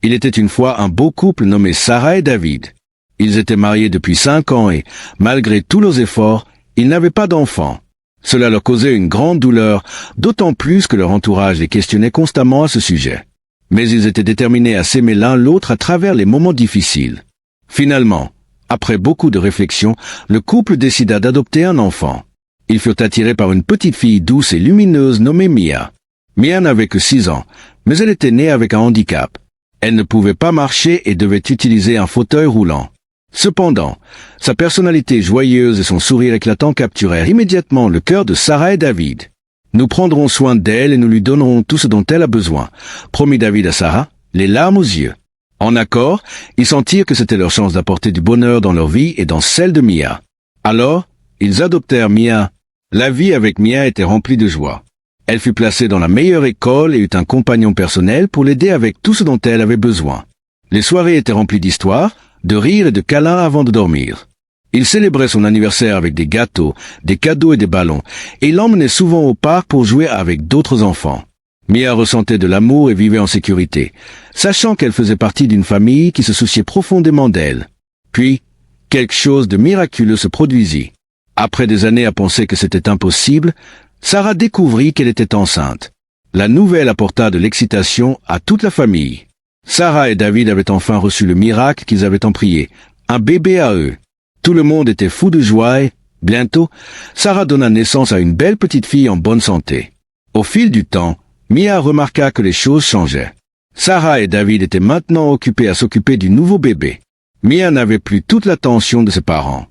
Il était une fois un beau couple nommé Sarah et David. Ils étaient mariés depuis 5 ans et, malgré tous leurs efforts, ils n'avaient pas d'enfants. Cela leur causait une grande douleur, d'autant plus que leur entourage les questionnait constamment à ce sujet. Mais ils étaient déterminés à s'aimer l'un l'autre à travers les moments difficiles. Finalement, après beaucoup de réflexion, le couple décida d'adopter un enfant. Ils furent attirés par une petite fille douce et lumineuse nommée Mia. Mia n'avait que 6 ans, mais elle était née avec un handicap. Elle ne pouvait pas marcher et devait utiliser un fauteuil roulant. Cependant, sa personnalité joyeuse et son sourire éclatant capturèrent immédiatement le cœur de Sarah et David. « Nous prendrons soin d'elle et nous lui donnerons tout ce dont elle a besoin », promit David à Sarah, les larmes aux yeux. En accord, ils sentirent que c'était leur chance d'apporter du bonheur dans leur vie et dans celle de Mia. Alors, ils adoptèrent Mia. La vie avec Mia était remplie de joie. Elle fut placée dans la meilleure école et eut un compagnon personnel pour l'aider avec tout ce dont elle avait besoin. Les soirées étaient remplies d'histoires, de rires et de câlins avant de dormir. Il célébrait son anniversaire avec des gâteaux, des cadeaux et des ballons, et il l'emmenait souvent au parc pour jouer avec d'autres enfants. Mia ressentait de l'amour et vivait en sécurité, sachant qu'elle faisait partie d'une famille qui se souciait profondément d'elle. Puis, quelque chose de miraculeux se produisit. Après des années à penser que c'était impossible, Sarah découvrit qu'elle était enceinte. La nouvelle apporta de l'excitation à toute la famille. Sarah et David avaient enfin reçu le miracle qu'ils avaient tant prié, un bébé à eux. Tout le monde était fou de joie et, bientôt, Sarah donna naissance à une belle petite fille en bonne santé. Au fil du temps, Mia remarqua que les choses changeaient. Sarah et David étaient maintenant occupés à s'occuper du nouveau bébé. Mia n'avait plus toute l'attention de ses parents.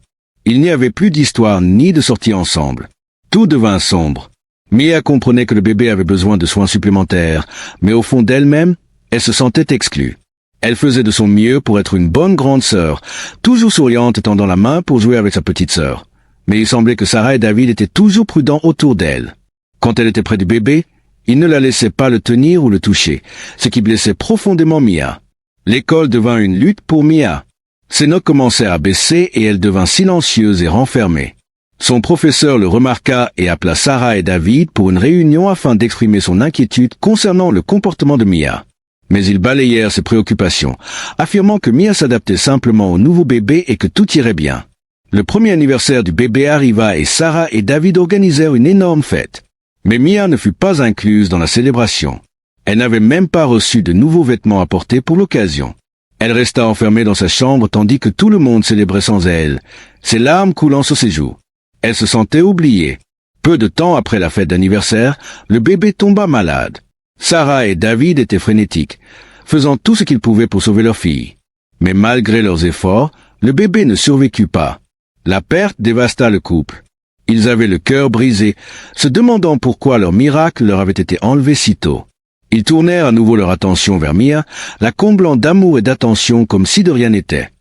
Il n'y avait plus d'histoire ni de sortie ensemble. Tout devint sombre. Mia comprenait que le bébé avait besoin de soins supplémentaires, mais au fond d'elle-même, elle se sentait exclue. Elle faisait de son mieux pour être une bonne grande sœur, toujours souriante et tendant la main pour jouer avec sa petite sœur. Mais il semblait que Sarah et David étaient toujours prudents autour d'elle. Quand elle était près du bébé, ils ne la laissaient pas le tenir ou le toucher, ce qui blessait profondément Mia. L'école devint une lutte pour Mia. Ses notes commencèrent à baisser et elle devint silencieuse et renfermée. Son professeur le remarqua et appela Sarah et David pour une réunion afin d'exprimer son inquiétude concernant le comportement de Mia. Mais ils balayèrent ses préoccupations, affirmant que Mia s'adaptait simplement au nouveau bébé et que tout irait bien. Le premier anniversaire du bébé arriva et Sarah et David organisèrent une énorme fête. Mais Mia ne fut pas incluse dans la célébration. Elle n'avait même pas reçu de nouveaux vêtements à porter pour l'occasion. Elle resta enfermée dans sa chambre tandis que tout le monde célébrait sans elle, ses larmes coulant sur ses joues. Elle se sentait oubliée. Peu de temps après la fête d'anniversaire, le bébé tomba malade. Sarah et David étaient frénétiques, faisant tout ce qu'ils pouvaient pour sauver leur fille. Mais malgré leurs efforts, le bébé ne survécut pas. La perte dévasta le couple. Ils avaient le cœur brisé, se demandant pourquoi leur miracle leur avait été enlevé si tôt. Ils tournèrent à nouveau leur attention vers Mia, la comblant d'amour et d'attention comme si de rien n'était.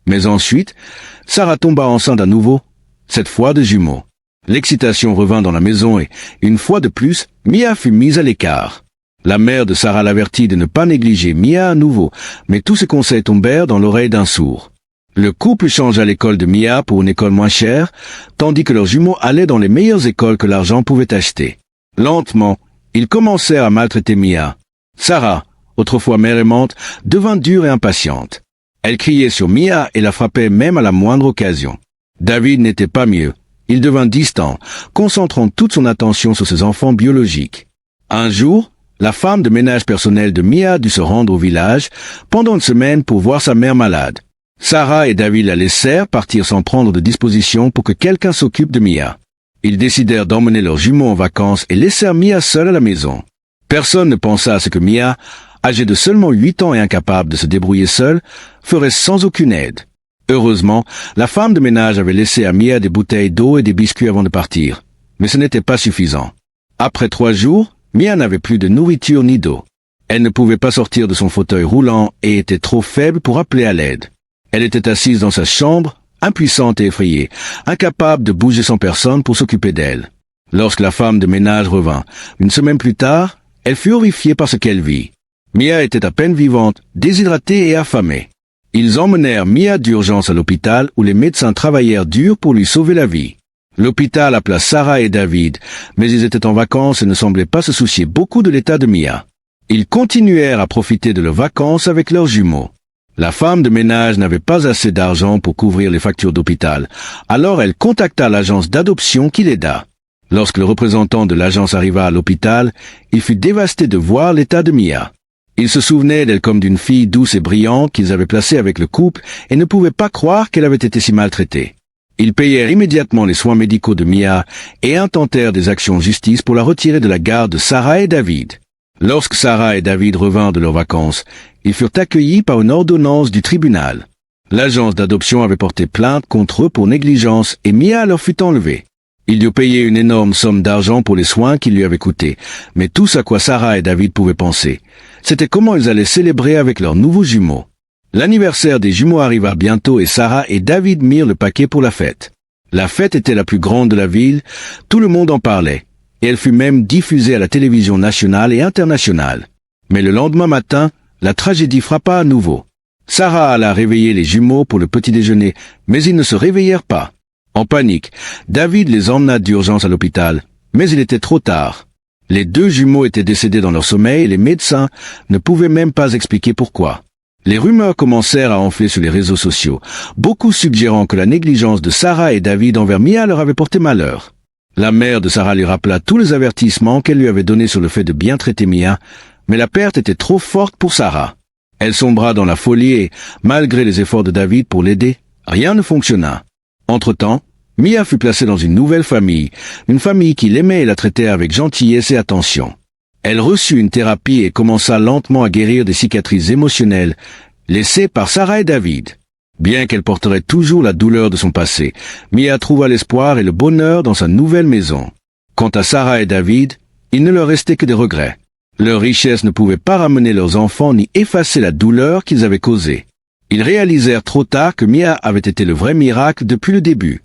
Mais ensuite, Sarah tomba enceinte à nouveau, cette fois de jumeaux. L'excitation revint dans la maison et, une fois de plus, Mia fut mise à l'écart. La mère de Sarah l'avertit de ne pas négliger Mia à nouveau, mais tous ses conseils tombèrent dans l'oreille d'un sourd. Le couple changea l'école de Mia pour une école moins chère, tandis que leurs jumeaux allaient dans les meilleures écoles que l'argent pouvait acheter. Lentement, ils commencèrent à maltraiter Mia. Sarah, autrefois mère aimante, devint dure et impatiente. Elle criait sur Mia et la frappait même à la moindre occasion. David n'était pas mieux. Il devint distant, concentrant toute son attention sur ses enfants biologiques. Un jour, la femme de ménage personnel de Mia dut se rendre au village pendant une semaine pour voir sa mère malade. Sarah et David la laissèrent partir sans prendre de disposition pour que quelqu'un s'occupe de Mia. Ils décidèrent d'emmener leurs jumeaux en vacances et laissèrent Mia seule à la maison. Personne ne pensa à ce que Mia, âgée de seulement 8 ans et incapable de se débrouiller seule, ferait sans aucune aide. Heureusement, la femme de ménage avait laissé à Mia des bouteilles d'eau et des biscuits avant de partir. Mais ce n'était pas suffisant. Après 3 jours, Mia n'avait plus de nourriture ni d'eau. Elle ne pouvait pas sortir de son fauteuil roulant et était trop faible pour appeler à l'aide. Elle était assise dans sa chambre, impuissante et effrayée, incapable de bouger sans personne pour s'occuper d'elle. Lorsque la femme de ménage revint, une semaine plus tard, elle fut horrifiée par ce qu'elle vit. Mia était à peine vivante, déshydratée et affamée. Ils emmenèrent Mia d'urgence à l'hôpital où les médecins travaillèrent dur pour lui sauver la vie. L'hôpital appela Sarah et David, mais ils étaient en vacances et ne semblaient pas se soucier beaucoup de l'état de Mia. Ils continuèrent à profiter de leurs vacances avec leurs jumeaux. La femme de ménage n'avait pas assez d'argent pour couvrir les factures d'hôpital, alors elle contacta l'agence d'adoption qui l'aida. Lorsque le représentant de l'agence arriva à l'hôpital, il fut dévasté de voir l'état de Mia. Il se souvenait d'elle comme d'une fille douce et brillante qu'ils avaient placée avec le couple et ne pouvait pas croire qu'elle avait été si maltraitée. Ils payèrent immédiatement les soins médicaux de Mia et intentèrent des actions en justice pour la retirer de la garde de Sarah et David. Lorsque Sarah et David revinrent de leurs vacances, ils furent accueillis par une ordonnance du tribunal. L'agence d'adoption avait porté plainte contre eux pour négligence et Mia leur fut enlevée. Ils durent payer une énorme somme d'argent pour les soins qu'ils lui avaient coûtés, mais tout ce à quoi Sarah et David pouvaient penser, c'était comment ils allaient célébrer avec leurs nouveaux jumeaux. L'anniversaire des jumeaux arriva bientôt et Sarah et David mirent le paquet pour la fête. La fête était la plus grande de la ville, tout le monde en parlait, et elle fut même diffusée à la télévision nationale et internationale. Mais le lendemain matin, la tragédie frappa à nouveau. Sarah alla réveiller les jumeaux pour le petit déjeuner, mais ils ne se réveillèrent pas. En panique, David les emmena d'urgence à l'hôpital, mais il était trop tard. Les deux jumeaux étaient décédés dans leur sommeil et les médecins ne pouvaient même pas expliquer pourquoi. Les rumeurs commencèrent à enfler sur les réseaux sociaux, beaucoup suggérant que la négligence de Sarah et David envers Mia leur avait porté malheur. La mère de Sarah lui rappela tous les avertissements qu'elle lui avait donnés sur le fait de bien traiter Mia, mais la perte était trop forte pour Sarah. Elle sombra dans la folie et, malgré les efforts de David pour l'aider, rien ne fonctionna. Entre-temps, Mia fut placée dans une nouvelle famille, une famille qui l'aimait et la traitait avec gentillesse et attention. Elle reçut une thérapie et commença lentement à guérir des cicatrices émotionnelles laissées par Sarah et David. Bien qu'elle porterait toujours la douleur de son passé, Mia trouva l'espoir et le bonheur dans sa nouvelle maison. Quant à Sarah et David, il ne leur restait que des regrets. Leur richesse ne pouvait pas ramener leurs enfants ni effacer la douleur qu'ils avaient causée. Ils réalisèrent trop tard que Mia avait été le vrai miracle depuis le début.